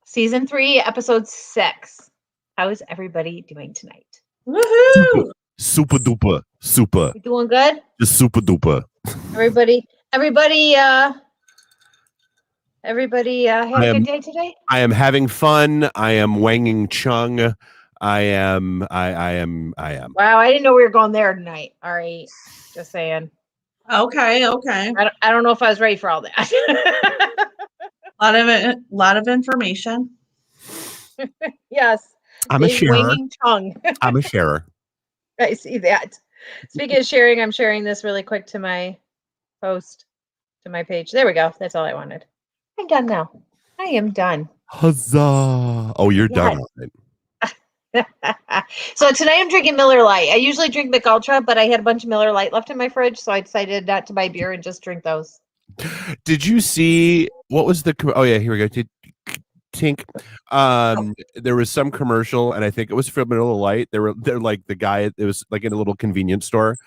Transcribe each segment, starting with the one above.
Season 3, episode 6. How is everybody doing tonight? Woohoo! Super duper. Super. You doing good? Just super duper. Everybody had a good day today? I am having fun. I am wanging chung. I am. Wow, I didn't know we were going there tonight. All right. Just saying. Okay. I don't know if I was ready for all that. Lot of information. Yes. I'm a Big sharer. winging tongue. I'm a sharer. I see that. Speaking of sharing, I'm sharing this really quick to my post, to my page. There we go. That's all I wanted. I'm done now. I am done. Huzzah! Oh, you're done. Right? So tonight I'm drinking Miller Lite. I usually drink Mick Ultra, but I had a bunch of Miller Lite left in my fridge, so I decided not to buy beer and just drink those. Did you see what was the? Oh yeah, here we go. Tink. There was some commercial, and I think it was for Miller Lite. They're like the guy. It was like in a little convenience store,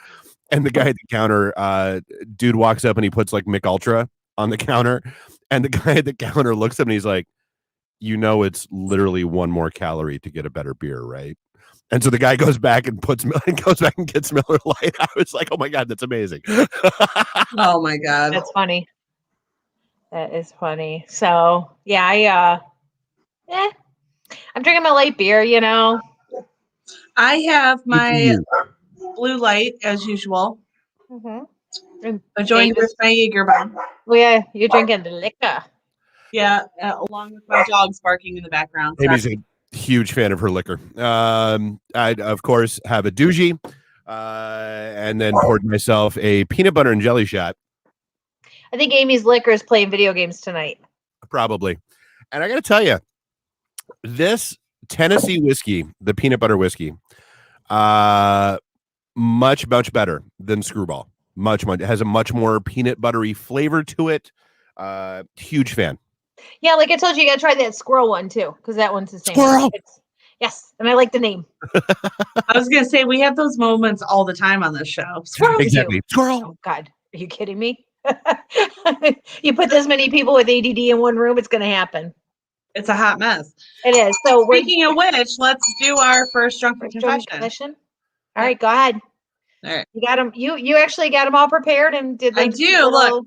and the guy at the counter, dude walks up and he puts like Mick Ultra on the counter, and the guy at the counter looks at him and he's like, "You know, it's literally one more calorie to get a better beer, right?" And so the guy goes back and gets Miller Lite. I was like, "Oh my god, that's amazing!" Oh my god, that's funny. That is funny. So yeah, I'm drinking my light beer. You know, I have my blue light as usual. Mm-hmm. Enjoying with my Jaeger bomb. Oh yeah, you're drinking the liquor. Yeah, along with my dogs barking in the background. Amy's a huge fan of her liquor. I of course have a doogie, and then poured myself a peanut butter and jelly shot. I think Amy's liquor is playing video games tonight. Probably. And I got to tell you, this Tennessee whiskey, the peanut butter whiskey, much better than Screwball. Much. It has a much more peanut buttery flavor to it. Huge fan. Yeah, like I told you, you got to try that squirrel one too, because that one's the same. Squirrel. Yes, and I like the name. I was gonna say we have those moments all the time on this show. Squirrel. Exactly. Squirrel. Oh God, are you kidding me? You put this many people with ADD in one room, it's going to happen. It's a hot mess. It is. So speaking of which, let's do our first drunken confession. All right, go ahead. All right, you got them. You actually got them all prepared and did. I do. Look,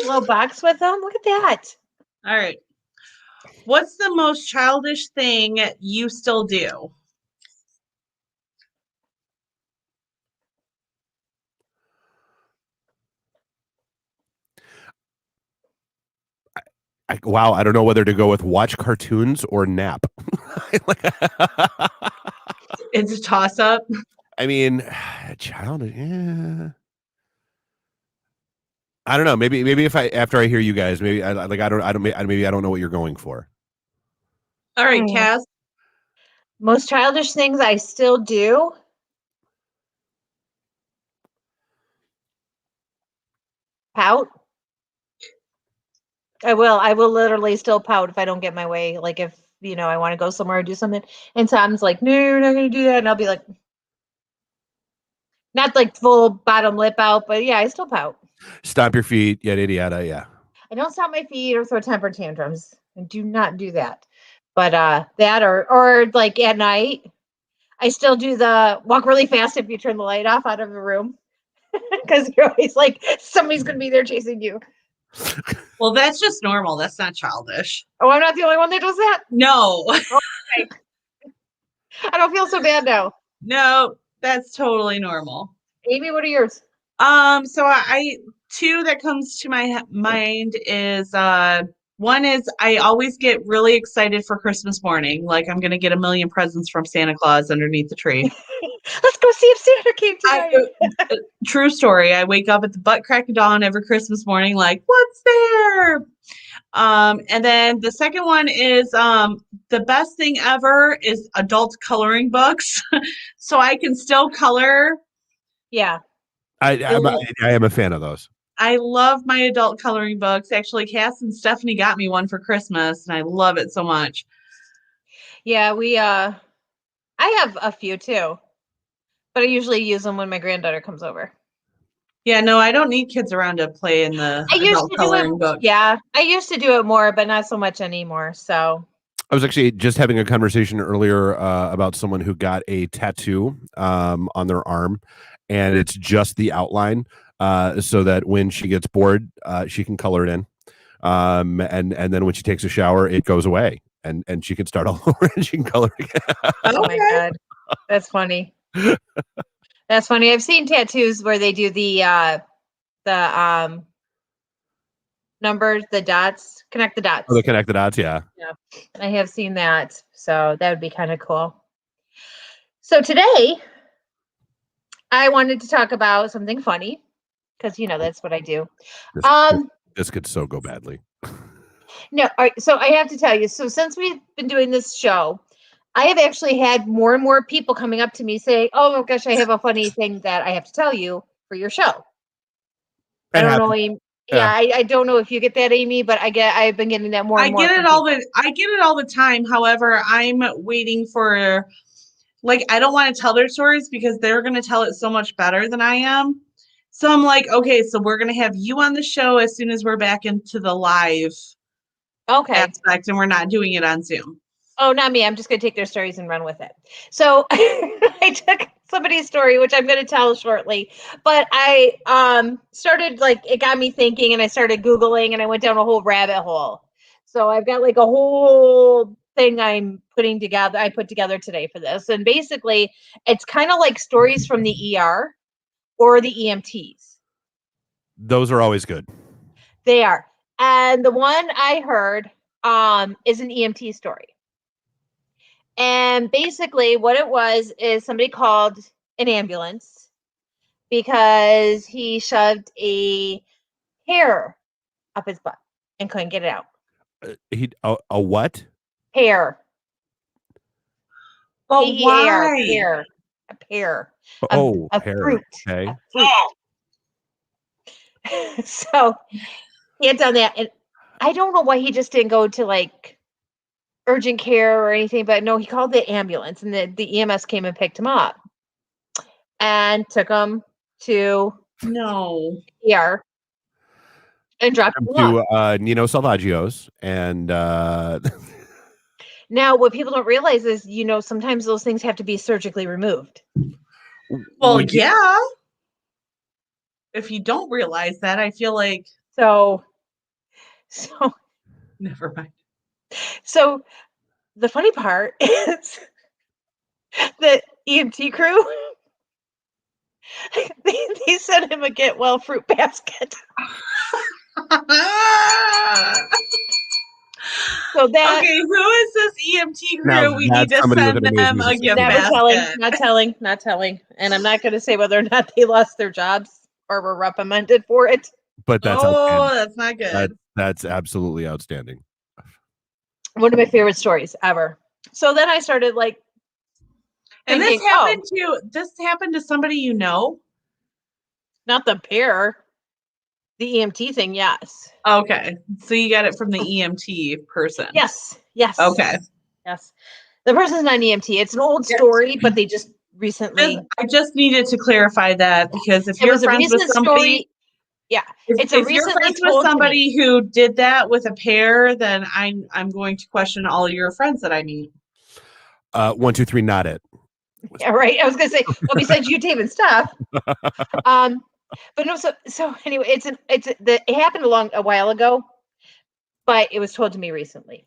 little box with them. Look at that. All right. What's the most childish thing you still do? Wow, I don't know whether to go with watch cartoons or nap. It's a toss-up. I mean, childish. Yeah. I don't know. Maybe if after I hear you guys, maybe I don't know what you're going for. All right, Cass. Most childish things I still do. Pout. I will literally still pout if I don't get my way. Like if, I want to go somewhere or do something. And Tom's like, no, you're not going to do that. And I'll be like, not like full bottom lip out, but yeah, I still pout. Stomp your feet, yada, yada, yeah. I don't stomp my feet or throw temper tantrums. I do not do that. But that or like at night, I still do the walk really fast if you turn the light off out of the room. Because you're always like, somebody's going to be there chasing you. Well, that's just normal. That's not childish. Oh, I'm not the only one that does that? No. Okay. I don't feel so bad now. No, that's totally normal. Amy, what are yours? So I two that comes to my mind is one is I always get really excited for Christmas morning, like I'm gonna get a million presents from Santa Claus underneath the tree. Let's go see if Santa came tonight. True story. I wake up at the butt crack of dawn every Christmas morning, like, what's there? And then the second one is the best thing ever is adult coloring books. So I can still color. Yeah. I am a fan of those. I love my adult coloring books. Actually, Cass and Stephanie got me one for Christmas, and I love it so much. Yeah, I have a few too, but I usually use them when my granddaughter comes over. Yeah, no, I don't need kids around to play in the I used adult to do coloring it. book. Yeah, I used to do it more, but not so much anymore. So I was actually just having a conversation earlier about someone who got a tattoo on their arm, and it's just the outline, so that when she gets bored, she can color it in, and then when she takes a shower, it goes away, and she can start all over and she can color again. oh my Okay. god, that's funny. That's funny. I've seen tattoos where they do the numbers, the dots, connect the dots. Oh, the connect the dots, yeah. Yeah, I have seen that. So that would be kind of cool. So today I wanted to talk about something funny because that's what I do. This, Um, this could so go badly. no, all right, so I have to tell you. So since we've been doing this show, I have actually had more and more people coming up to me saying, "Oh my gosh, I have a funny thing that I have to tell you for your show." I It don't know, happens. Amy. Yeah. Yeah, I don't know if you get that, Amy, but I've been getting that more I and more. get from it all people. I get it all the time. However, I'm waiting for I don't want to tell their stories because they're going to tell it so much better than I am. So I'm like, okay, so we're going to have you on the show as soon as we're back into the live Okay. aspect, and we're not doing it on Zoom. Oh, not me. I'm just going to take their stories and run with it. So I took somebody's story, which I'm going to tell shortly. But I started it got me thinking, and I started Googling, and I went down a whole rabbit hole. So I've got a whole thing I put together today for this. And basically, it's kind of like stories from the ER or the EMTs. Those are always good. They are. And the one I heard is an EMT story. And basically, what it was is somebody called an ambulance because he shoved a hair up his butt and couldn't get it out. A what? Hair. But P-E-A-R, why? pear. A pear. Oh, A hair. fruit. Okay. A fruit. So he had done that. And I don't know why he just didn't go to urgent care or anything, but no, he called the ambulance and the EMS came and picked him up and took him to ER and dropped him off. To Nino Salvaggio's and Now, what people don't realize is, sometimes those things have to be surgically removed. Well, yeah. If you don't realize that, I feel like So never mind. So the funny part is the EMT crew, they sent him a get well fruit basket. So that okay, who is this EMT crew? Now We need to send them a gift basket. Not telling. And I'm not going to say whether or not they lost their jobs or were reprimanded for it. But that's that's not good. That's absolutely outstanding. One of my favorite stories ever. So then I started and thinking, this happened to somebody you know? Not the pair. The EMT thing, yes. Okay. So you got it from the EMT person. Yes. Okay. Yes. The person's not an EMT. It's an old story, but they just recently. I just needed to clarify that because if you're friends with somebody, it's if you're friends with somebody who did that with a pair, then I'm going to question all of your friends that I meet. 1, 2, 3, not it. Yeah, right. I was gonna say, well, besides you, Dave, and stuff. But no. So anyway, it happened a while ago, but it was told to me recently.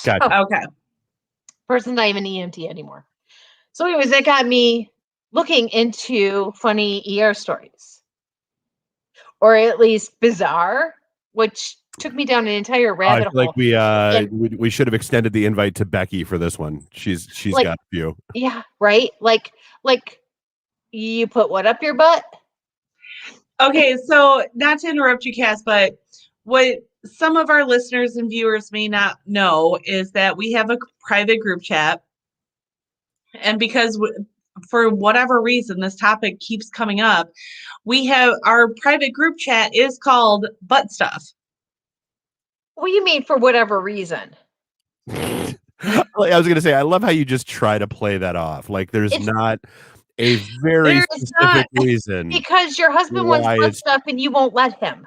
Gotcha. Okay. Person's not even EMT anymore. So anyways, that got me looking into funny ER stories, or at least bizarre, which took me down an entire rabbit hole. Like we should have extended the invite to Becky for this one. She's got a few. Yeah, right. Like you put what up your butt? Okay, so not to interrupt you, Cass, but what some of our listeners and viewers may not know is that we have a private group chat. And because for whatever reason this topic keeps coming up, we have our private group chat is called Butt Stuff. What do you mean for whatever reason? I was going to say, I love how you just try to play that off. Like there's not a very There is specific not. reason. Because your husband wants Why butt it's- stuff and you won't let him.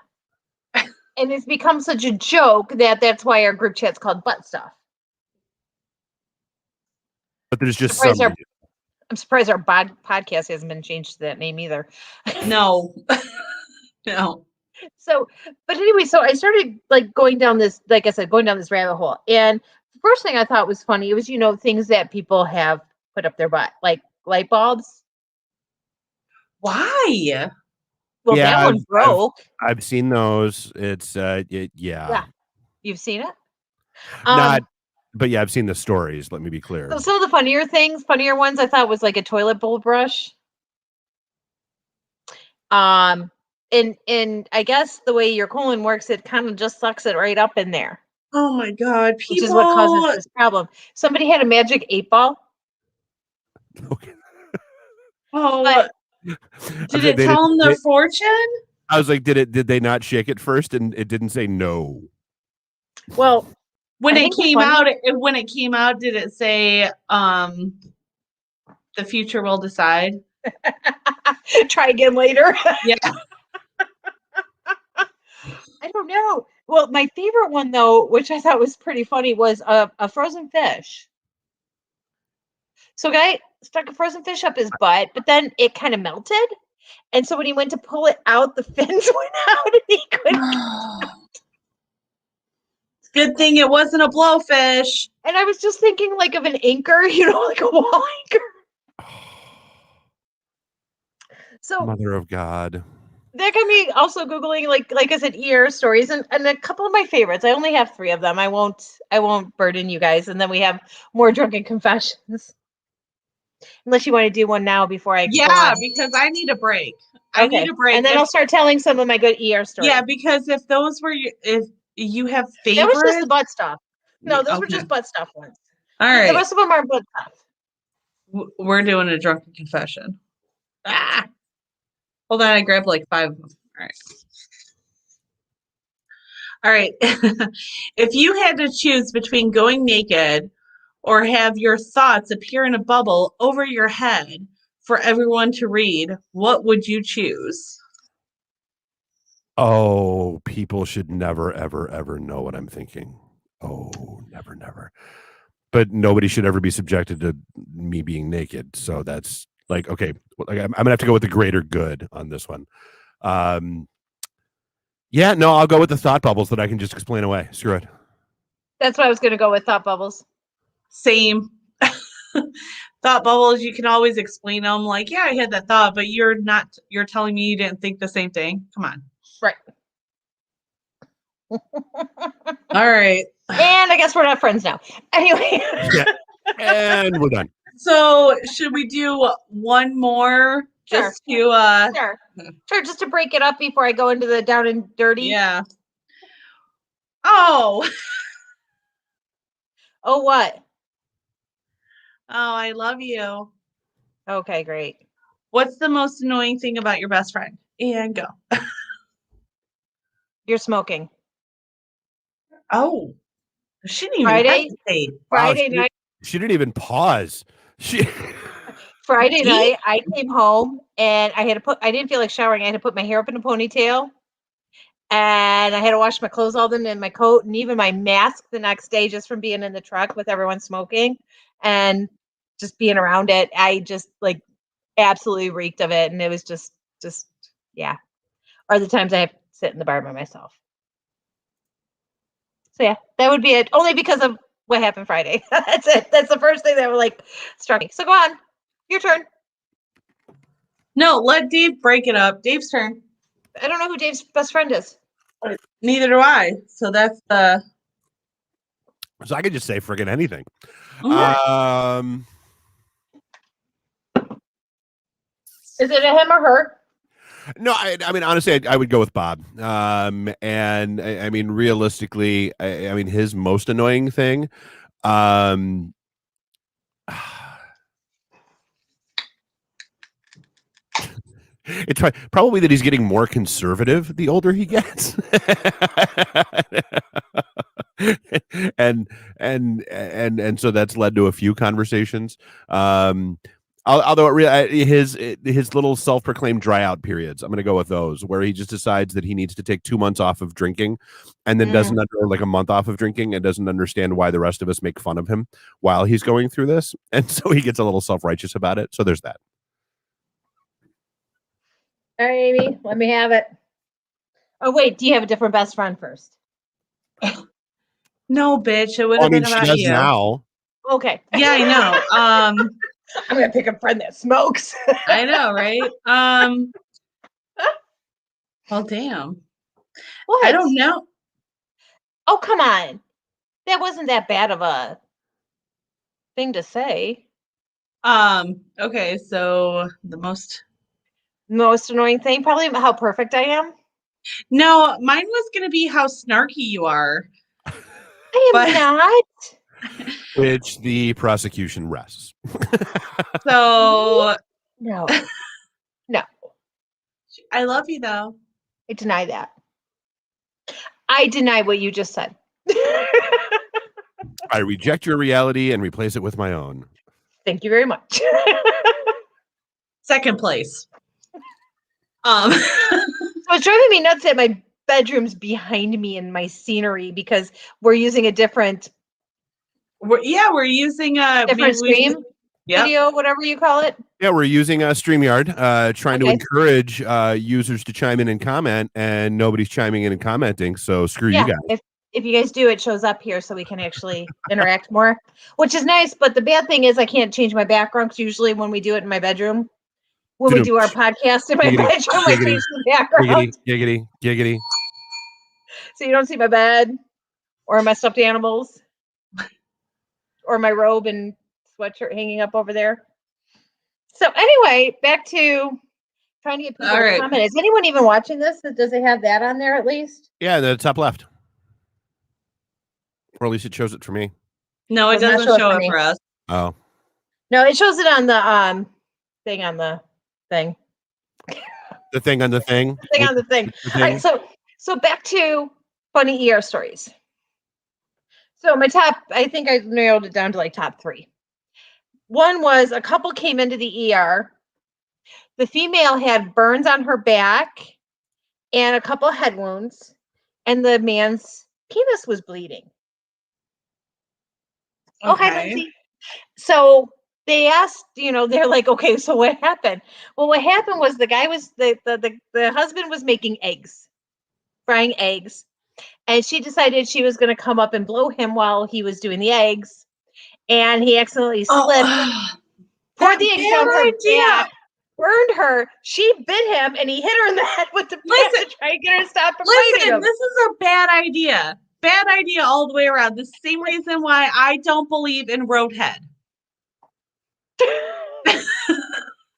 And it's become such a joke that's why our group chat's called butt stuff. But there's just Surprise some. I'm surprised our podcast hasn't been changed to that name either. No. No. So, but anyway, so I started like going down this, like I said, going down this rabbit hole. And the first thing I thought was funny, it was, things that people have put up their butt, like light bulbs. Why? Well, Yeah, that one broke. I've seen those. It's Yeah. You've seen it? Not, but yeah, I've seen the stories. Let me be clear. So some of the funnier ones I thought was like a toilet bowl brush. And I guess the way your colon works, it kind of just sucks it right up in there. Oh my God, people. Which is what causes this problem. Somebody had a magic 8-ball. Okay. Oh, But did it tell them the fortune? I was like, did they not shake it first and it didn't say no? Well, when it came out, did it say the future will decide? Try again later. Yeah. I don't know. Well, my favorite one though, which I thought was pretty funny, was a frozen fish. So a guy stuck a frozen fish up his butt, but then it kind of melted. And so when he went to pull it out, the fins went out and he couldn't. Good thing it wasn't a blowfish. And I was just thinking like of an anchor, like a wall anchor. So Mother of God. that got me also Googling like I said, ER stories and a couple of my favorites. I only have 3 of them. I won't burden you guys. And then we have more drunken confessions. Unless you want to do one now before I go on. Because I need a break. I need a break. And then I'll start telling some of my good ER stories. Yeah, because if you have favorites. That was just the butt stuff. No, those were just butt stuff ones. All right. The rest of them are butt stuff. We're doing a drunken confession. Hold on, I grabbed like 5 of them. All right. If you had to choose between going naked or have your thoughts appear in a bubble over your head for everyone to read, what would you choose? Oh, people should never, ever, ever know what I'm thinking. Oh, never, never. But nobody should ever be subjected to me being naked. So that's like, okay, I'm gonna have to go with the greater good on this one. Yeah, no, I'll go with the thought bubbles that I can just explain away. Screw it. That's what I was going to go with, thought bubbles. Same. Thought bubbles, you can always explain them like, yeah, I had that thought, but you're telling me you didn't think the same thing. Come on. Right. All right. And I guess we're not friends now. Anyway. Yeah. And we're done. So should we do one more? Just to Sure, just to break it up before I go into the down and dirty. Yeah. Oh. Oh, what? Oh, I love you. Okay, great. What's the most annoying thing about your best friend? And go. You're smoking. Oh. She didn't even Friday? hesitate. Friday Wow, night. She didn't even pause. Friday night, I came home and I didn't feel like showering. I had to put my hair up in a ponytail. And I had to wash my clothes all in and my coat and even my mask the next day just from being in the truck with everyone smoking and just being around it. I just like absolutely reeked of it. And it was just yeah. Or the times I have to sit in the bar by myself. So yeah, that would be it. Only because of what happened Friday. That's it. That's the first thing that struck me. So go on. Your turn. No, let Dave break it up. Dave's turn. I don't know who Dave's best friend is. Neither do I. So that's the. So I could just say friggin' anything. Mm-hmm. Is it a him or her? No, I mean, honestly, I would go with Bob. And I mean, realistically, I mean, his most annoying thing, it's probably that he's getting more conservative the older he gets. and so that's led to a few conversations. Although his little self-proclaimed dry out periods, I'm going to go with those, where he just decides that he needs to take 2 months off of drinking, and then or like a month off of drinking, and doesn't understand why the rest of us make fun of him while he's going through this, and so he gets a little self-righteous about it. So there's that. All right, Amy, let me have it. Oh wait, do you have a different best friend first? No, bitch. It would have been about you. Now. Okay. Yeah, I know. I'm gonna pick a friend that smokes. I know, right? Well, damn. What? I don't know. Oh, come on. That wasn't that bad of a thing to say. Okay, so the most annoying thing, probably how perfect I am. No, mine was gonna be how snarky you are. I am not. Which the prosecution rests. So no. I love you though. I deny that. I deny what you just said. I reject your reality and replace it with my own. Thank you very much. Second place. So it's driving me nuts that my bedroom's behind me in my scenery because we're using a different. We're using a different stream video, whatever you call it. Yeah, we're using StreamYard, trying to encourage users to chime in and comment, and nobody's chiming in and commenting. So screw you guys. If you guys do, it shows up here so we can actually interact more, which is nice. But the bad thing is I can't change my background because usually when we do it in my bedroom, when we do our podcast in my bedroom, I change the background. Giggity. So you don't see my bed or my stuffed animals or my robe and sweatshirt hanging up over there. So anyway, back to trying to get people to comment. Is anyone even watching this? Does it have that on there at least? Yeah, the top left. Or at least it shows it for me. No, it doesn't show it for us. Oh. No, it shows it on the thing on the thing. The thing on the thing? Thing on the thing. All right, so back to funny ER stories. So my top, I think I narrowed it down to like top 3. One was a couple came into the ER. The female had burns on her back and a couple head wounds, and the man's penis was bleeding. Okay. Oh, hi, Lindsay. So they asked, they're like, okay, so what happened? Well, what happened was the guy was, the husband was making eggs, frying eggs. And she decided she was going to come up and blow him while he was doing the eggs. And he accidentally slipped, poured the eggs down her back, burned her. She bit him, and he hit her in the head with the bat to try and get her to stop him fighting him. This is a bad idea. Bad idea all the way around. The same reason why I don't believe in Roadhead.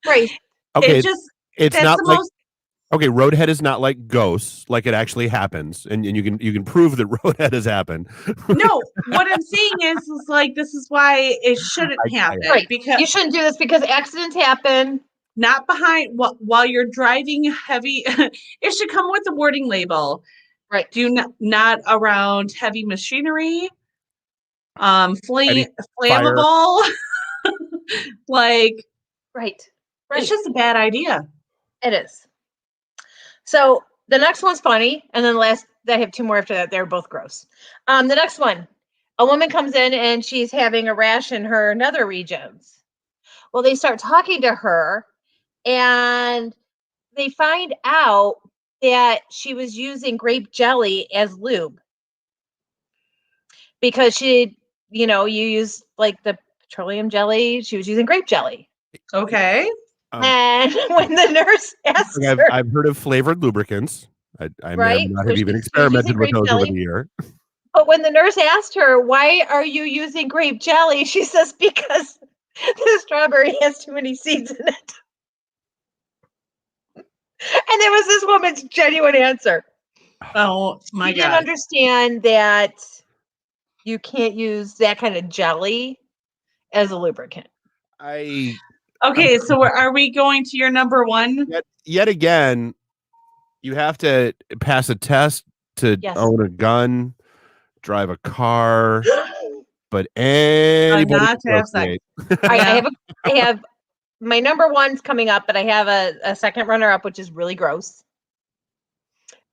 Right. Okay. It's not like okay, Roadhead is not like ghosts, like it actually happens, and you can prove that Roadhead has happened. No, what I'm saying is like this is why it shouldn't happen. Right. Because you shouldn't do this because accidents happen. Not behind while you're driving heavy. It should come with a warning label. Right. Do not around heavy machinery. Flammable. Like right. It's just a bad idea. It is. So the next one's funny, and then I have 2 more after that. They're both gross. The next one, a woman comes in and she's having a rash in her nether regions. Well, they start talking to her, and they find out that she was using grape jelly as lube because she, you use like the petroleum jelly. She was using grape jelly. Okay. And when the nurse asked her, I've heard of flavored lubricants. I right? may not have even experimented with those over the year. But when the nurse asked her, why are you using grape jelly? She says, because the strawberry has too many seeds in it. And it was this woman's genuine answer. Oh my God. She didn't understand that you can't use that kind of jelly as a lubricant. Okay, so are we going to your number 1? Yet again, you have to pass a test to own a gun, drive a car, but anybody not to have sex. I have my number one's coming up, but I have a second runner up, which is really gross.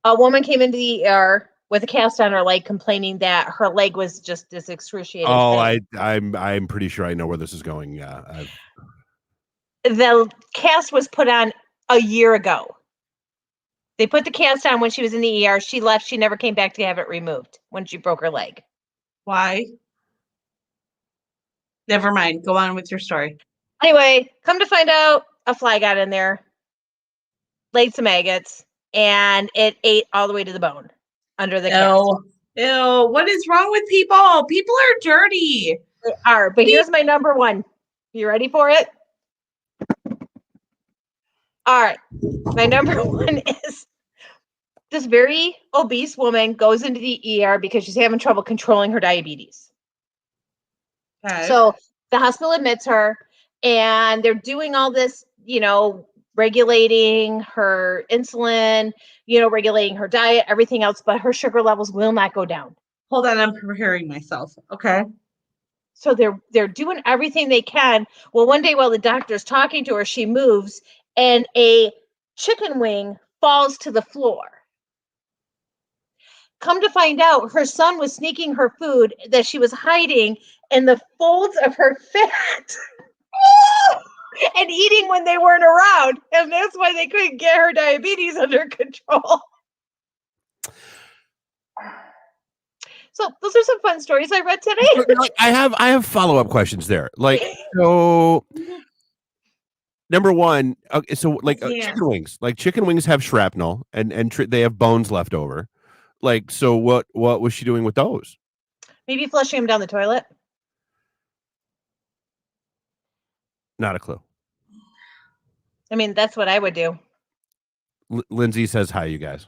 A woman came into the ER with a cast on her leg, complaining that her leg was just this excruciating pain. I'm pretty sure I know where this is going. Yeah, The cast was put on a year ago. They put the cast on when she was in the ER. She left. She never came back to have it removed when she broke her leg. Why? Never mind. Go on with your story. Anyway, come to find out, a fly got in there, laid some maggots, and it ate all the way to the bone under the cast. Ew. What is wrong with people? People are dirty. They are, but here's my number one. You ready for it? All right. My number one is this very obese woman goes into the ER because she's having trouble controlling her diabetes. Okay. So the hospital admits her, and they're doing all this, regulating her insulin, regulating her diet, everything else, but her sugar levels will not go down. Hold on, I'm preparing myself. Okay. So they're doing everything they can. Well, one day while the doctor's talking to her, she moves and a chicken wing falls to the floor. Come to find out, her son was sneaking her food that she was hiding in the folds of her fat and eating when they weren't around. And that's why they couldn't get her diabetes under control. So those are some fun stories I read today. I have follow-up questions there. Like, so number one, okay, so like chicken wings. Like chicken wings have shrapnel and they have bones left over. Like, so what was she doing with those? Maybe flushing them down the toilet. Not a clue. I mean, that's what I would do. Lindsay says hi, you guys.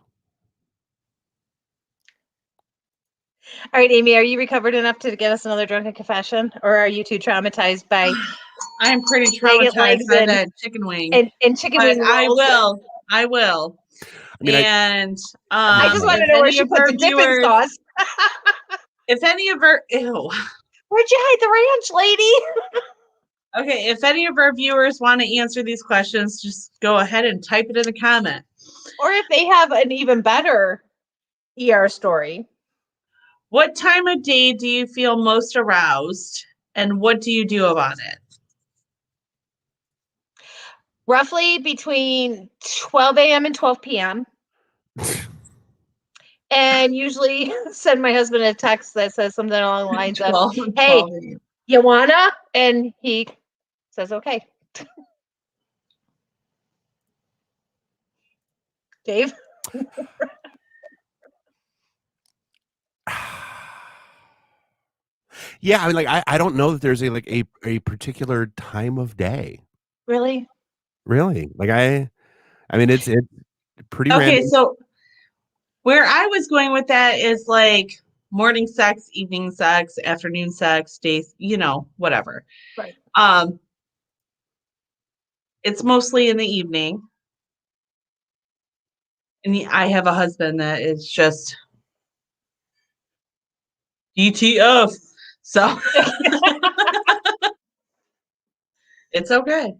All right, Amy, are you recovered enough to give us another drunken confession, or are you too traumatized by? I'm pretty traumatized by that chicken wing. And chicken wing rolls. I will. I mean, I just want to know where she put the dipping sauce. If any of her, where'd you hide the ranch, lady? Okay, if any of our viewers want to answer these questions, just go ahead and type it in the comment. Or if they have an even better ER story. What time of day do you feel most aroused, and what do you do about it? Roughly between 12 a.m. and 12 p.m. And usually send my husband a text that says something along the lines of, hey, you wanna? And he says, okay. Dave? Yeah, I mean, like I don't know that there's a particular time of day. Really? Like I mean it's pretty okay, random. So where I was going with that is like morning sex, evening sex, afternoon sex, days, whatever. Right. It's mostly in the evening. And I have a husband that is just DTF. So it's okay.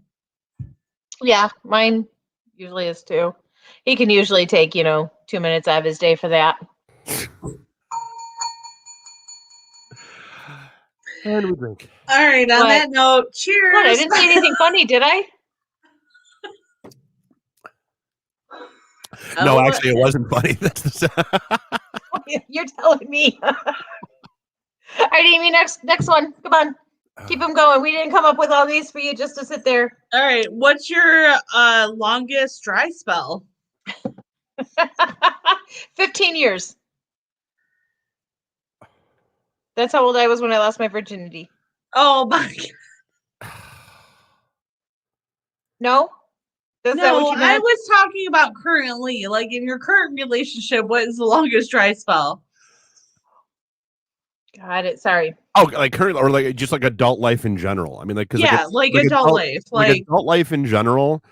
Yeah, mine usually is too. He can usually take, 2 minutes out of his day for that. And we drink. All right, on that note, cheers. What, I didn't say anything funny, did I? No, actually, it wasn't funny. You're telling me. All right, Amy, next one. Come on. Keep them going. We didn't come up with all these for you just to sit there. All right. What's your longest dry spell? 15 years. That's how old I was when I lost my virginity. Oh, my God. No? Is that what you meant? I was talking about currently. Like, in your current relationship, what is the longest dry spell? Got it. Sorry. Oh, like current or like just like adult life in general. I mean, like because like adult life, like adult life in general.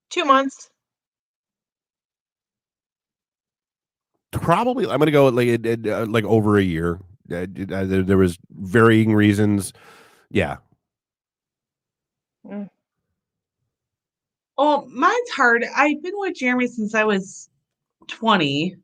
2 months. Probably, I'm gonna go like over a year, There was varying reasons. Yeah. Well, mine's hard. I've been with Jeremy since I was 20.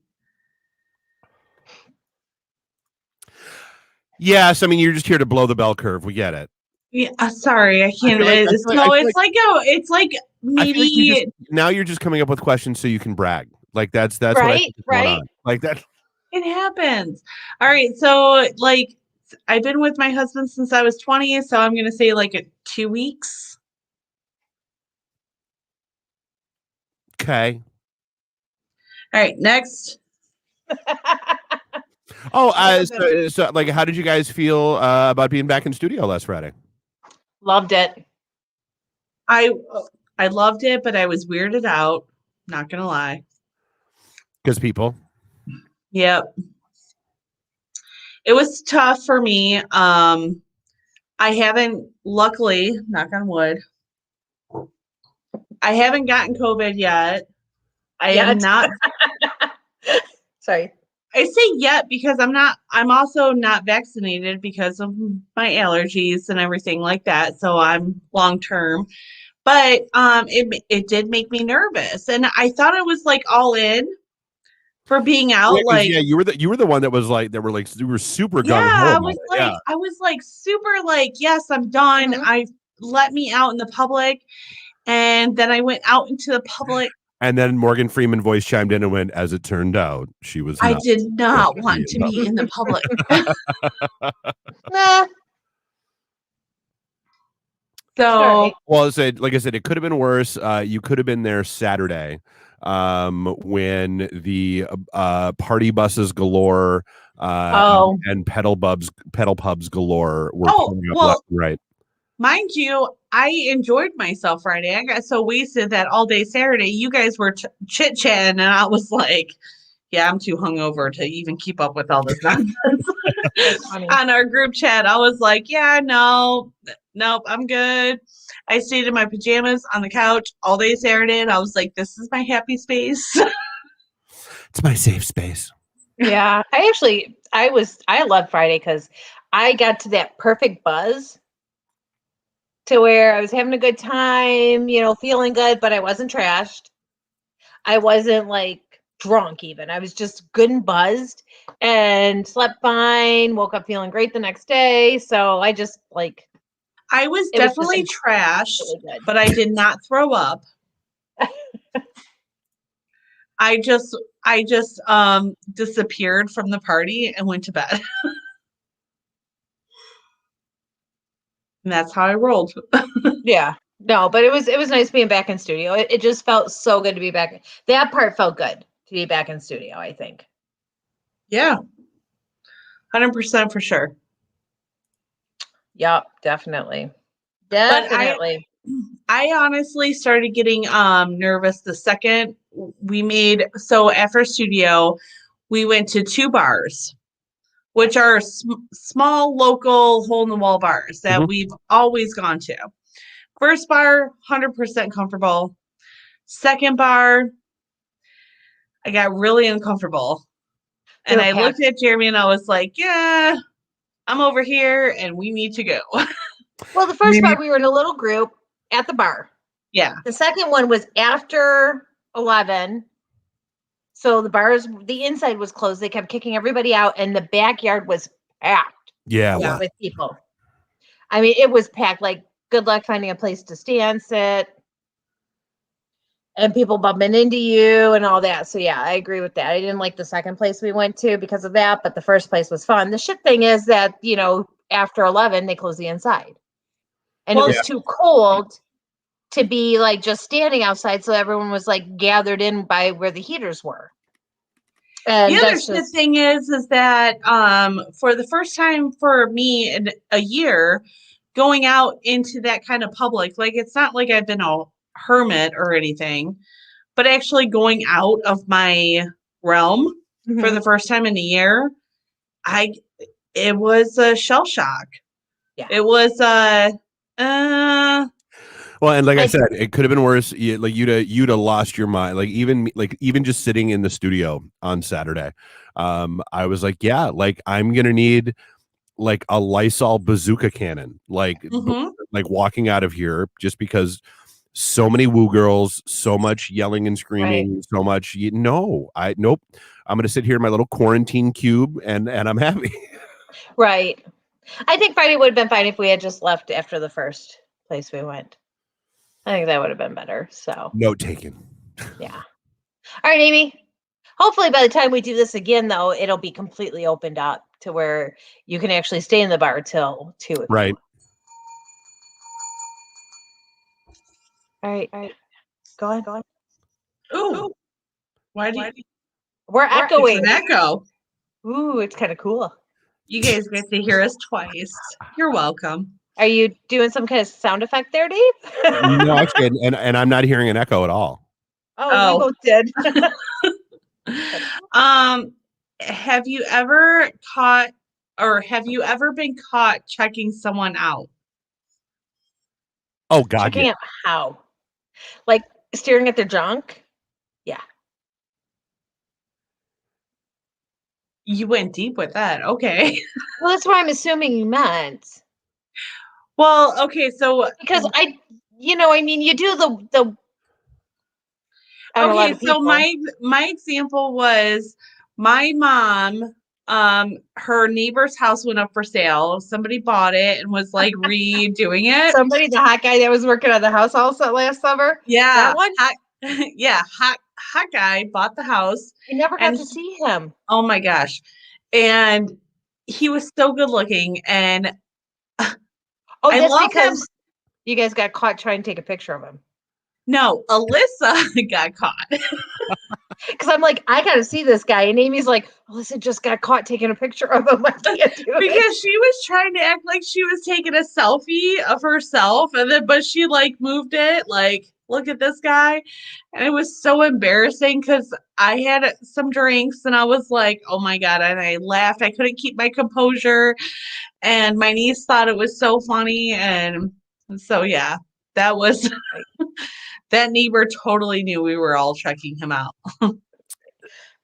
Yes, I mean you're just here to blow the bell curve. We get it. Yeah, sorry, I can't. It's like maybe now you're just coming up with questions so you can brag. Like that's what I think is going on. Like that. It happens. All right, so like I've been with my husband since I was 20, so I'm gonna say like 2 weeks. Okay. All right, next. So like, how did you guys feel about being back in studio last Friday? Loved it. I loved it, but I was weirded out. Not gonna lie. Because people. Yep. It was tough for me. I haven't, luckily, knock on wood, I haven't gotten COVID yet. I am not. Sorry. I say yet because I'm also not vaccinated because of my allergies and everything like that. So I'm long term. But it did make me nervous. And I thought it was like all in for being out. You were the one that was like, you were super gung ho. Yeah, I was like super like, yes, I'm done. Mm-hmm. Let me out in the public. And then I went out into the public. And then Morgan Freeman voice chimed in and went, as it turned out, she was I did not want to be in the public. Nah. So, well, like I said, it could have been worse. You could have been there Saturday when the party buses galore and pedal pubs galore were pulling up left and right. Mind you, I enjoyed myself Friday. I got so wasted that all day Saturday, you guys were chit-chatting, and I was like, yeah, I'm too hungover to even keep up with all this nonsense. On our group chat, I was like, yeah, nope, I'm good. I stayed in my pajamas on the couch all day Saturday, and I was like, this is my happy space. It's my safe space. Yeah, I loved Friday because I got to that perfect buzz to where I was having a good time, feeling good, but I wasn't trashed. I wasn't like drunk even. I was just good and buzzed and slept fine, woke up feeling great the next day. So I just like... I was definitely trashed, really, but I did not throw up. I just disappeared from the party and went to bed. And that's how I rolled. Yeah. No, but it was nice being back in studio. It just felt so good to be back. That part felt good to be back in studio, I think. Yeah. 100% for sure. Yep, definitely. Definitely. But I honestly started getting nervous the second we made, so after studio, we went to 2 bars, which are small, local, hole-in-the-wall bars that we've always gone to. First bar, 100% comfortable. Second bar, I got really uncomfortable. And I looked at Jeremy and I was like, yeah, I'm over here and we need to go. Well, the first bar, we were in a little group at the bar. Yeah. The second one was after 11. So the inside was closed. They kept kicking everybody out and the backyard was packed. Yeah. With people. I mean, it was packed. Like, good luck finding a place to stand, sit, and people bumping into you and all that. So yeah, I agree with that. I didn't like the second place we went to because of that, but the first place was fun. The shit thing is that, after 11, they close the inside. And it was too cold to be like just standing outside. So everyone was like gathered in by where the heaters were. And the other thing is that for the first time for me in a year, going out into that kind of public, like it's not like I've been a hermit or anything, but actually going out of my realm for the first time in a year, it was a shell shock. Yeah. It was well, and like I said, it could have been worse. Like you'd have lost your mind. Like even just sitting in the studio on Saturday, I was like, yeah, like I'm gonna need like a Lysol bazooka cannon, like walking out of here, just because so many woo girls, so much yelling and Right. screaming, so much. No, nope. I'm gonna sit here in my little quarantine cube, and I'm happy. Right. I think Friday would have been fine if we had just left after the first place we went. I think that would have been better. So, Note taken. yeah. All right, Amy. Hopefully, by the time we do this again, though, it'll be completely opened up to where you can actually stay in the bar till 2 o'clock. Right. All right. Go on. Ooh. Why do you? We're It's echoing. an echo. Ooh, it's kind of cool. You guys get to hear us twice. You're welcome. Are you doing some kind of sound effect there, Dave? No, actually, and I'm not hearing an echo at all. Oh, we both did. Have you ever caught, or have you ever been caught checking someone out? Oh God, Checking yeah. out how? Like staring at their junk? Yeah. You went deep with that. Okay. Well, that's what I'm assuming you meant. Well, okay, so Because I mean, you do the on a lot okay, of so people. my example was my mom, her neighbor's house went up for sale. Somebody bought it and was like redoing it. Somebody, the hot guy that was working on the house also last summer. Yeah. That one? Hot guy bought the house. I never got and to see him. Oh my gosh. And he was so good looking, and Oh, I that's love because him. you guys got caught trying to take a picture of him. No, Alyssa got caught. Because I'm like, I gotta see this guy. And Amy's like, Alyssa just got caught taking a picture of him. I can't do it. Because she was trying to act like she was taking a selfie of herself, and then but she like moved it, like, look at this guy. And it was so embarrassing because I had some drinks and I was like, oh my God. And I laughed. I couldn't keep my composure. And my niece thought it was so funny. And so yeah, that was that neighbor totally knew we were all checking him out.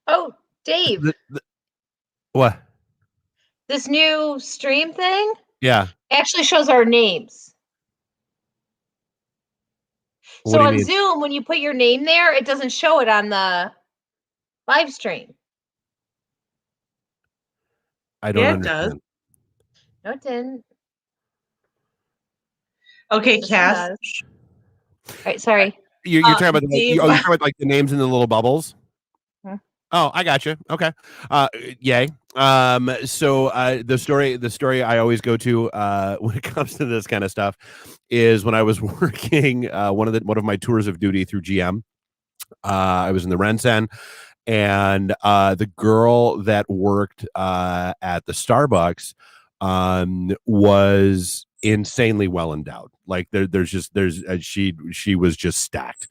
Oh, Dave, What? this new stream thing Yeah. actually shows our names. What So do you on mean? Zoom, when you put your name there, it doesn't show it on the live stream. I don't Yeah, it understand. does. No, it didn't. Okay, This one Cass. does. All right, sorry. You're talking about Dave- you're talking about like the names in the little bubbles. Hmm. Oh, I got you. Okay. Yay. So the story I always go to when it comes to this kind of stuff is when I was working one of my tours of duty through GM. I was in the Rensen, and the girl that worked at the Starbucks was insanely well endowed. Like she was just stacked.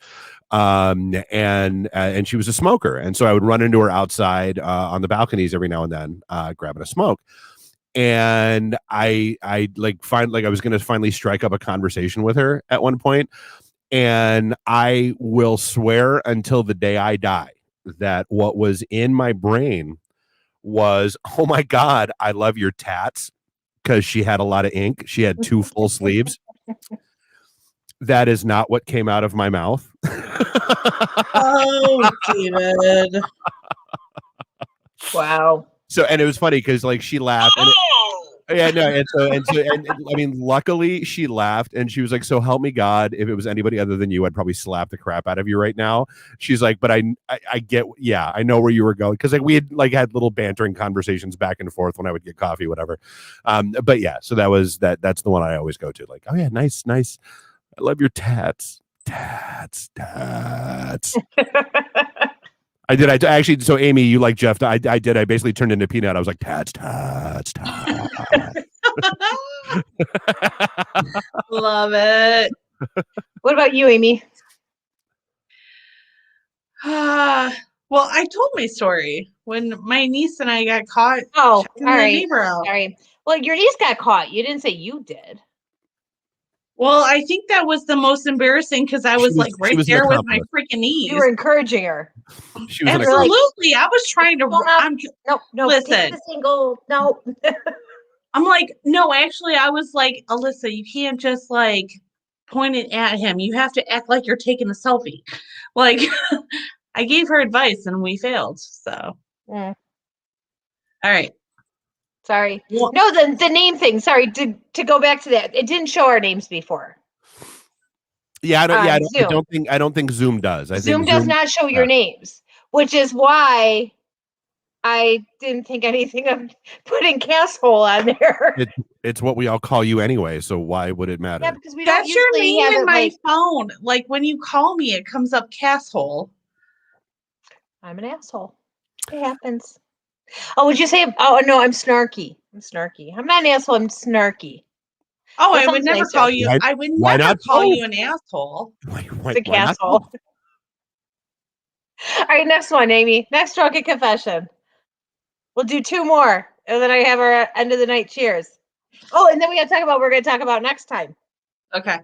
And she was a smoker, and so I would run into her outside on the balconies every now and then, grabbing a smoke. And I I was going to finally strike up a conversation with her at one point, and I will swear until the day I die that what was in my brain was, oh my God, I love your tats, because she had a lot of ink. She had 2 full sleeves. That is not what came out of my mouth. Oh, David. Wow. So, and it was funny because like she laughed. And I mean, luckily she laughed and she was like, "So help me God, if it was anybody other than you, I'd probably slap the crap out of you right now." She's like, "But I get, yeah, I know where you were going," because like we had little bantering conversations back and forth when I would get coffee, whatever. But yeah, so that's the one I always go to. Like, oh yeah, nice. I love your tats. I did. I actually. So Amy, you like Jeff? I did. I basically turned into Peanut. I was like tats. Love it. What about you, Amy? Well, I told my story when my niece and I got caught. Oh, checking all the right. neighbor out. Sorry. Well, your niece got caught. You didn't say you did. Well, I think that was the most embarrassing because I was like she right was an there with my accomplice. freaking knees. You were encouraging her. She was an You're like, Absolutely. I was trying to. "Hold up. I'm, No, Listen. take the single. No. I'm like, no, actually, I was like, Alyssa, you can't just like point it at him. You have to act like you're taking a selfie. Like, I gave her advice and we failed. So, Mm, all right. sorry. Well, No, the name thing. Sorry, to go back to that. It didn't show our names before. Yeah, On I Zoom. don't think Zoom does. I Zoom think does not show your names, which is why I didn't think anything of putting casshole on there. It's what we all call you anyway, so why would it matter? Yeah, because we don't that's your usually name have in it my like phone. Like when you call me, it comes up casshole. I'm an asshole. It happens. Oh, would you say? Oh no, I'm snarky. I'm snarky. I'm not an asshole. I'm snarky. Oh, That I would sounds never nicer. call you. Why- I would why never not call both? you an asshole. Why It's a not casshole. both? All right, next one, Amy. Next drunken confession. We'll do 2 more, and then I have our end of the night cheers. Oh, and then we got to talk about what we're going to talk about next time. Okay.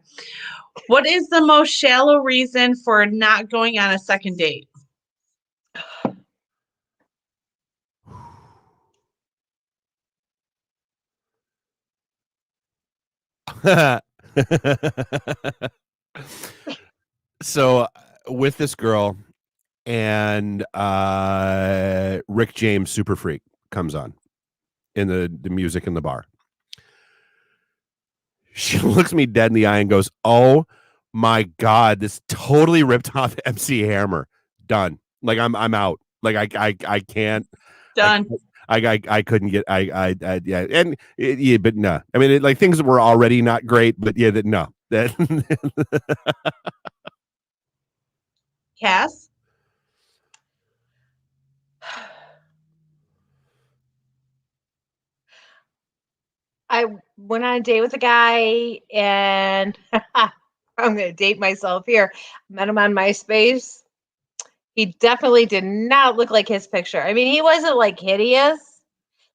What is the most shallow reason for not going on a second date? So with this girl and Rick James Super Freak comes on in the music in the bar. She looks me dead in the eye and goes, "Oh my God, this totally ripped off MC Hammer." Done. Like I'm out. Like I can't. Done. I couldn't get yeah, and yeah, but no. I mean, like things were already not great, but yeah, no. That Cass? I went on a date with a guy, and I'm going to date myself here. Met him on MySpace. He definitely did not look like his picture. I mean, he wasn't like hideous.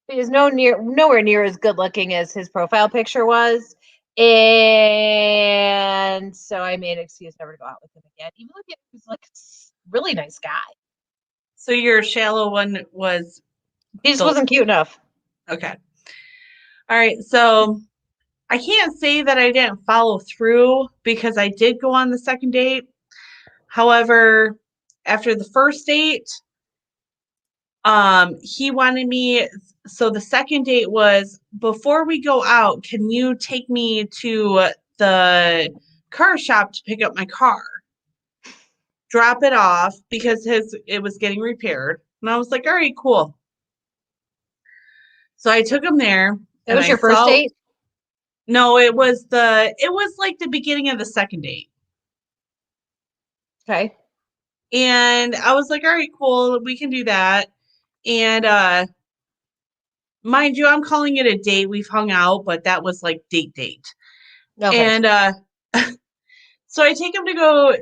He was nowhere near as good looking as his profile picture was. And so I made an excuse never to go out with him again, even though he was like a really nice guy. So your shallow one was He just wasn't cute enough. okay. All right. So I can't say that I didn't follow through because I did go on the second date. However, after the first date, he wanted me. So the second date was, before we go out, can you take me to the car shop to pick up my car? Drop it off because it was getting repaired. And I was like, all right, cool. So I took him there. That was your first date? No, it was like the beginning of the second date. Okay. And I was like, all right, cool, we can do that. And mind you, I'm calling it a date. We've hung out, but that was like date. Okay. And so I take him to go,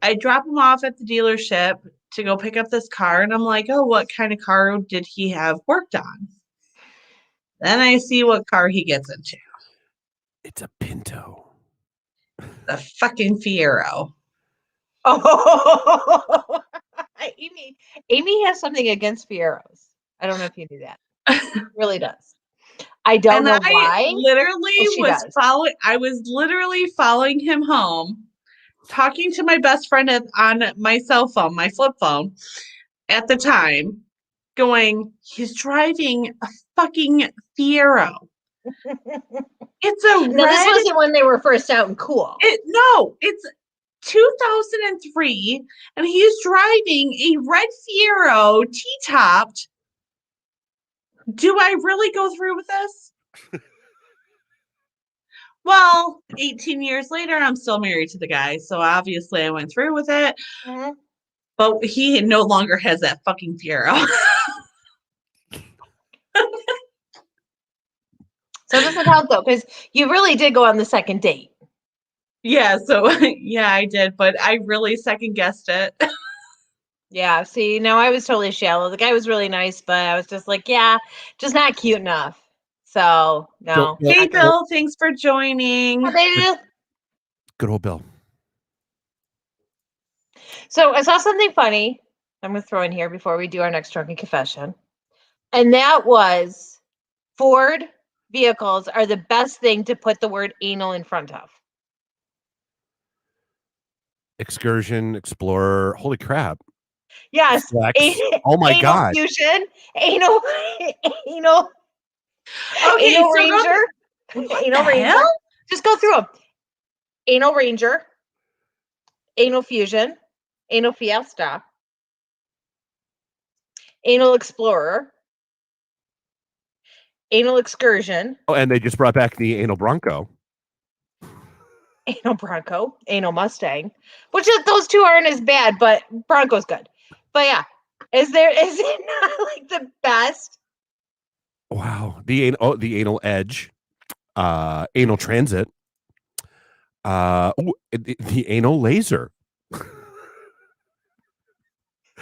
I drop him off at the dealership to go pick up this car. And I'm like, oh, what kind of car did he have worked on? Then I see what car he gets into. it's a Pinto. The fucking Fiero. Oh, Amy has something against Fieros. I don't know if you knew that. She really does. I don't know why. I was literally following him home, talking to my best friend on my cell phone, my flip phone at the time, going, he's driving a fucking Fiero. It's a red. No, this wasn't when they were first out and cool. It's 2003, and he's driving a red Fiero T-topped. Do I really go through with this? Well, 18 years later, I'm still married to the guy, so obviously I went through with it. Mm-hmm. But he no longer has that fucking Fiero. So it doesn't count though, because you really did go on the second date. Yeah, so yeah, I did, but I really second guessed it. Yeah, see, no, I was totally shallow. The guy was really nice, but I was just like, yeah, just not cute enough. So no. Hey Bill, thanks for joining. How they do? Good old Bill. So I saw something funny I'm going to throw in here before we do our next drunken confession. And that was Ford vehicles are the best thing to put the word anal in front of. Excursion, Explorer. Holy crap. Yes. Flex. Oh my anal God. Fusion, anal, anal, Okay, anal so Ranger, what anal the Ranger. hell? Just go through them. Anal Ranger, anal Fusion, anal Fiesta, anal Explorer, anal Excursion, Oh, and they just brought back the anal Bronco. anal Bronco, anal Mustang, which those two aren't as bad, but Bronco's good. But yeah, is it not like the best? Wow. The anal Edge. Anal Transit. The anal Laser.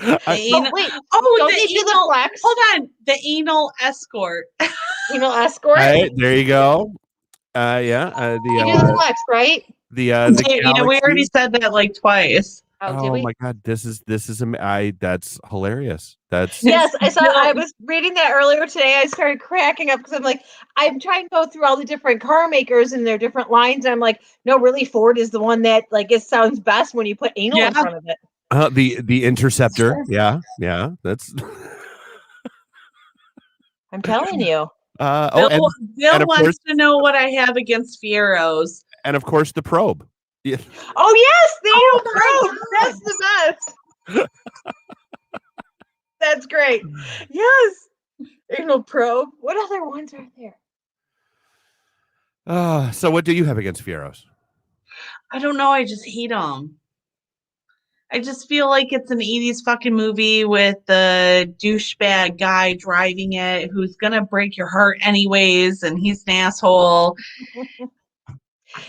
The anal, wait, oh, don't the they do the anal, flex? hold on, the anal escort. Anal Escort. Right, there you go. Yeah. You do the flex, right? The Yeah, we already Galaxy. said that like twice. Oh, did Oh we? my God, this is that's hilarious. That's Yes, I saw. No. I was reading that earlier today. I started cracking up because I'm like, I'm trying to go through all the different car makers and their different lines. And I'm like, no, really, Ford is the one that like it sounds best when you put anal in Yeah. front of it. the Interceptor. Yeah, that's I'm telling you. Bill, and Bill of wants course to know what I have against Fieros. and of course the Probe. Yeah. Oh yes, the Oh anal my probe. That's the best. That's great. Yes, anal probe. What other ones are there? So what do you have against Fieros? I don't know. I just hate them. I just feel like it's an 80s fucking movie with the douchebag guy driving it who's going to break your heart anyways, and he's an asshole.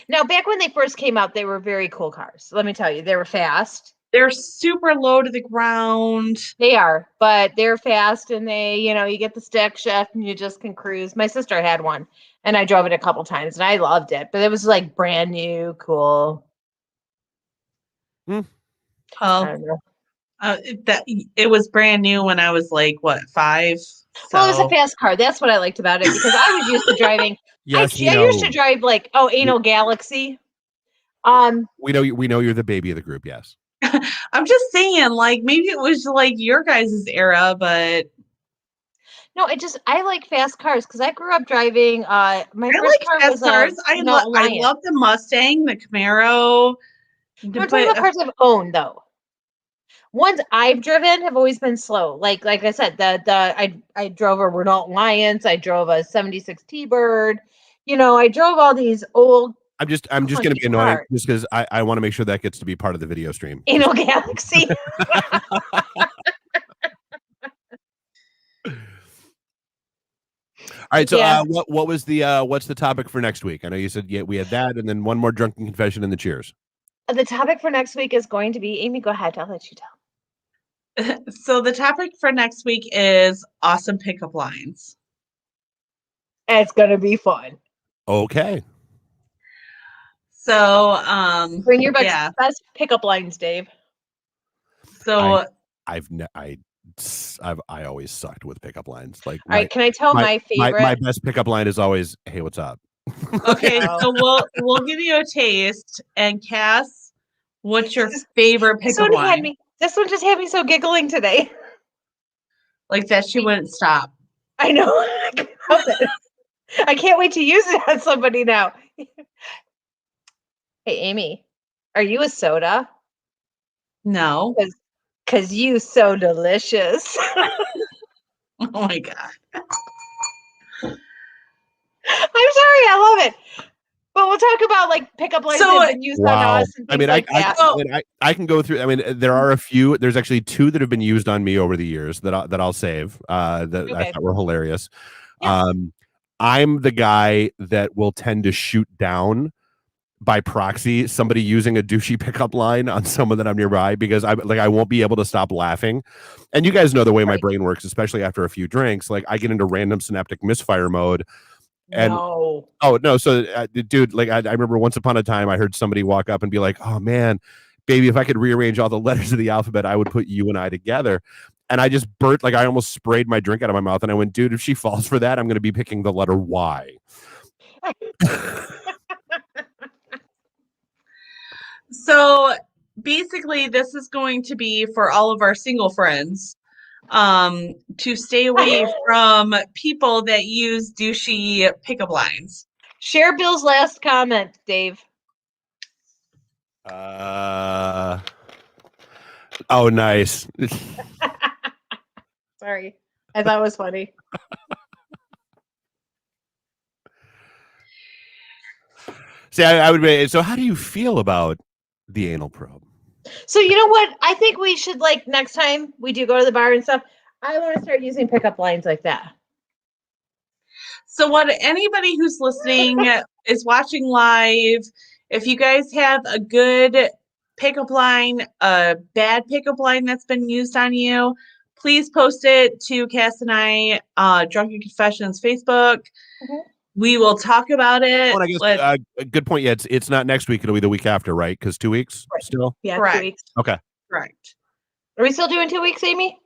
Now, back when they first came out, they were very cool cars. Let me tell you, they were fast. They're super low to the ground. They are, but they're fast and you get the stick shift and you just can cruise. My sister had one and I drove it a couple times and I loved it, but it was like brand new, cool. I Oh, don't know. it was brand new when I was like, what, 5? Well, it was a So, fast car. That's what I liked about it because I was used to driving. Yes, I used to drive like, Anal Galaxy. we know you're the baby of the group. Yes. I'm just saying, like, maybe it was like your guys' era, but No, I like fast cars because I grew up driving. My I first like car fast was cars. I Lion. love the Mustang, the Camaro. I'm talking about cars I've owned though. Ones I've driven have always been slow. Like I said, I drove a Renault Lions, I drove a 76 T-Bird. I drove all these old I'm just going to be annoying just because I want to make sure that gets to be part of the video stream. Anal Galaxy. All right, so Yeah. what was what's the topic for next week? I know you said we had that, and then one more drunken confession and the cheers. The topic for next week is going to be Amy. Go ahead, I'll let you tell. So the topic for next week is awesome pickup lines. It's gonna be fun. Okay. So Bring your best pickup lines, Dave. So I always sucked with pickup lines. Like, all right, can I tell my favorite? My best pickup line is always, "Hey, what's up?" Okay, so we'll give you a taste. And Cass, what's your favorite pickup line? This one just had me so giggling today. Like that she wouldn't stop. I know. I can't help it. I can't wait to use it on somebody now. Hey, Amy, are you a soda? No. Because you so delicious. Oh my God. I'm sorry, I love it. But we'll talk about like pickup lines that have been used on us and things I can go through. I mean, there are a few. There's actually 2 that have been used on me over the years that I'll save. That I thought were hilarious. Yeah. I'm the guy that will tend to shoot down by proxy somebody using a douchey pickup line on someone that I'm nearby because I won't be able to stop laughing. And you guys know the way my brain works, especially after a few drinks. Like I get into random synaptic misfire mode. And No. oh no, so dude, like I remember once upon a time I heard somebody walk up and be like, "Oh man, baby, if I could rearrange all the letters of the alphabet, I would put you and I together." And I just burnt, like I almost sprayed my drink out of my mouth, and I went, "Dude, if she falls for that, I'm going to be picking the letter Y." So basically, this is going to be for all of our single friends to stay away from people that use douchey pickup lines. Share Bill's last comment, Dave. Oh, nice. Sorry. I thought it was funny. See, I would be. So, how do you feel about the anal probe? So you know what? I think we should, like, next time we do go to the bar and stuff, I want to start using pickup lines like that. So what anybody who's listening is watching live, if you guys have a good pickup line, a bad pickup line that's been used on you, please post it to Cass and I, Drunken Confessions Facebook. Mhm. We will talk about it. Oh, and I guess a good point. Yeah, it's not next week. It'll be the week after, right? Because 2 weeks Right. still. Yeah, Correct. 2 weeks. Okay. Correct. Are we still doing 2 weeks, Amy?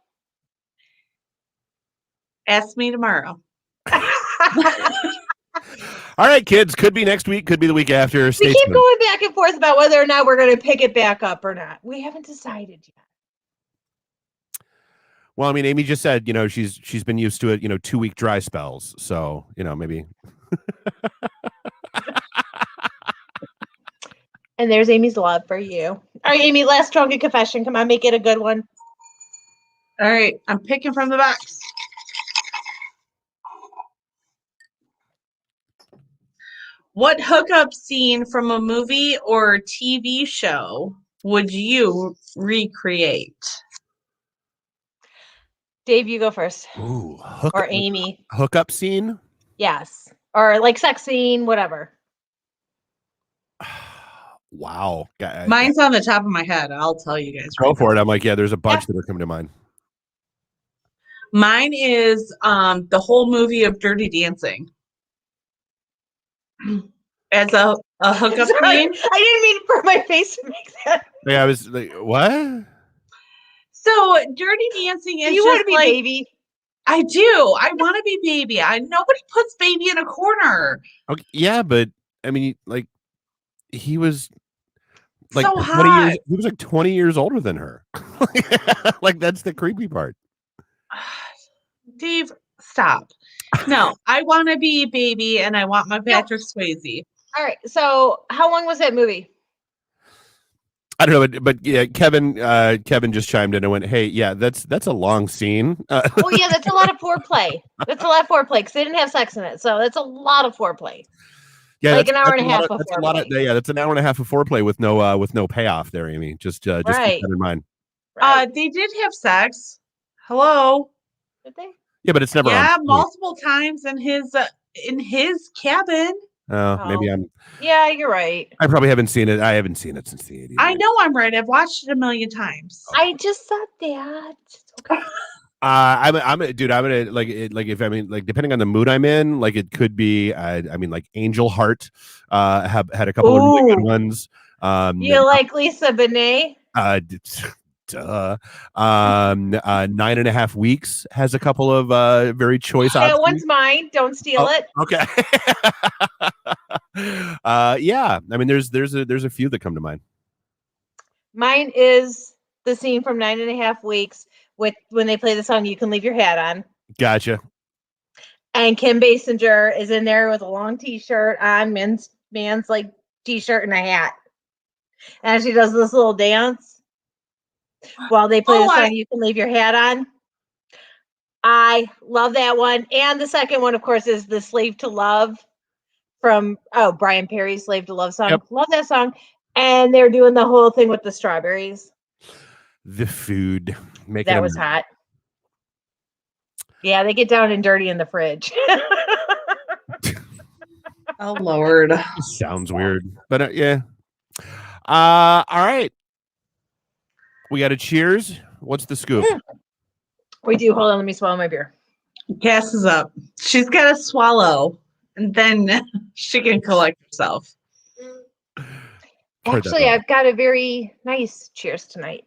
Ask me tomorrow. All right, kids. Could be next week. Could be the week after. We Stay keep tuned. going back and forth about whether or not we're going to pick it back up or not. We haven't decided yet. Well, I mean, Amy just said, she's been used to it, 2-week dry spells. So, maybe. And there's Amy's love for you. All right, Amy, last drunken confession. Come on, make it a good one. All right, I'm picking from the box. What hookup scene from a movie or TV show would you recreate? Dave, you go first. Ooh, Or Amy. hookup scene? Yes. Or like sex scene, whatever. Wow. Mine's on the top of my head. I'll tell you guys. Go for it. I'm like, yeah, there's a bunch that are coming to mind. Mine is the whole movie of Dirty Dancing. As a hookup scene. I didn't mean for my face to make that. Yeah, I was like, what? So Dirty Dancing is You just want to be like, baby? I do. I want to be baby. Nobody puts baby in a corner. Okay, yeah, but I mean, like, he was like so 20 hot. years. He was like 20 years older than her. Like, that's the creepy part. Dave, stop. No, I want to be baby, and I want my Patrick Swayze. All right. So, how long was that movie? I don't know, but yeah, Kevin just chimed in and went, "Hey, yeah, that's a long scene." Oh yeah, that's a lot of foreplay. That's a lot of foreplay because they didn't have sex in it, so that's a lot of foreplay. Yeah, like an hour and a half of that's foreplay. a lot of, yeah, that's an hour and a half of foreplay with no payoff there, Amy. Just keep that in mind. Right. They did have sex. Hello. Did they? Yeah, but it's never. Yeah, multiple times in his cabin. Oh, maybe I'm. Yeah, you're right. I probably haven't seen it. I haven't seen it since the 80s. I know I'm right. I've watched it a million times. I just thought that. Okay. I'm gonna like if I mean like depending on the mood I'm in, like it could be I mean like Angel Heart have had a couple of really good ones. You like Lisa Bonet? Duh. 9.5 Weeks has a couple of very choice options. That one's mine. Don't steal it. Okay. Yeah. I mean, there's a few that come to mind. Mine is the scene from 9.5 Weeks with when they play the song "You Can Leave Your Hat On." Gotcha. And Kim Basinger is in there with a long T-shirt on, man's like T-shirt and a hat, and she does this little dance while they play the song "You Can Leave Your Hat On." I love that one. And the second one, of course, is the "Slave to Love" from Brian Perry's "Slave to Love" song. Yep. Love that song. And they're doing the whole thing with the strawberries. The food. That was hot. Yeah, they get down and dirty in the fridge. Oh, Lord. Sounds weird. But yeah. All right. We got a cheers. What's the scoop? We do. Hold on. Let me swallow my beer. Cass is up. She's got to swallow. and then she can collect herself. Heard that Actually, one. I've got a very nice cheers tonight.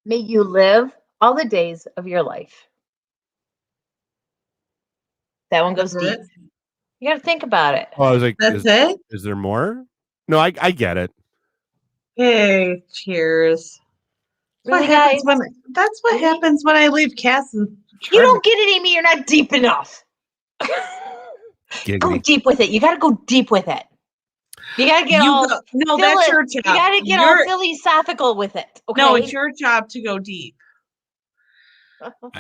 May you live all the days of your life. That one goes That's deep. it? You got to think about it. Oh, I was like, That's it? is there more? No, I get it. Hey, cheers. Really, guys? That's what Really? happens when I leave Cass and You don't get it, Amy. You're not deep enough. Go Giggity. deep with it. You got to go deep with it. You got to get all. No, that's your job. You got to get all philosophical with it. Okay. No, it's your job to go deep.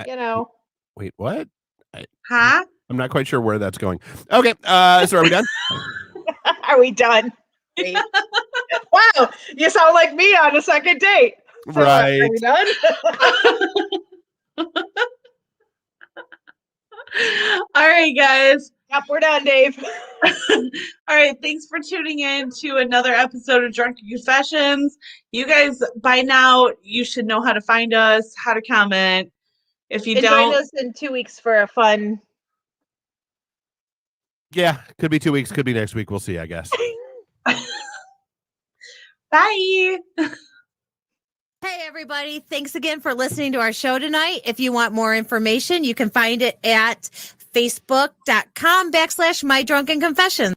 You know. Wait, what? Huh? I'm not quite sure where that's going. Okay, so are we done? Are we done? Wow, you sound like me on a second date. So, Right. Are we done? All right, guys. Yep, we're done, Dave. All right, thanks for tuning in to another episode of Drunken Confessions. You guys, by now, you should know how to find us, how to comment. If you don't, join us in 2 weeks for a fun. Yeah, could be 2 weeks, could be next week. We'll see, I guess. bye. Hey, everybody. Thanks again for listening to our show tonight. If you want more information, you can find it at facebook.com/My Drunken Confessions.